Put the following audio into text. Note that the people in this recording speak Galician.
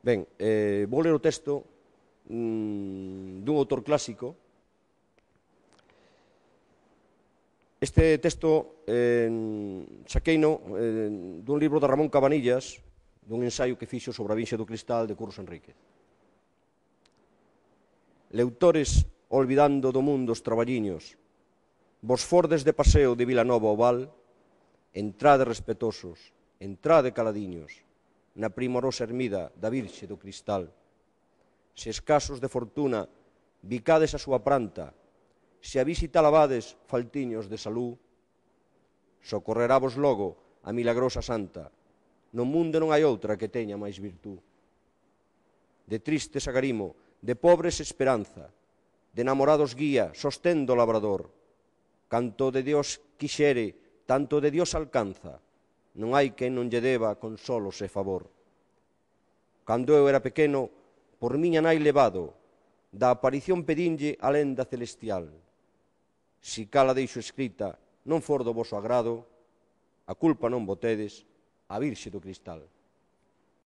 Ben, vou ler o texto dun autor clásico. Este texto saqueino dun libro de Ramón Cabanillas, dun ensaio que fixo sobre a Virxe do Cristal de Curros Enríquez. Leutores, olvidando do mundo os traballiños, vos fordes de paseo de Vilanova ao Val, entrade respetosos, entrade caladiños, na primorosa ermida da Virxe do Cristal. Se escasos de fortuna, bicades a súa pranta, se a visita lavades faltiños de salú, socorreravos logo a milagrosa santa, no mundo non hai outra que teña máis virtú. De tristes agarimo, de pobres esperanza, de enamorados guía, sostén do labrador. Canto de Dios quixere, tanto de Dios alcanza, non hai quen non lle deba consolos e favor. Cando eu era pequeno, por miña nai levado, da aparición pedinlle a lenda celestial. Si cala deixo escrita, non for do voso agrado, a culpa non botedes, a Virxe do Cristal.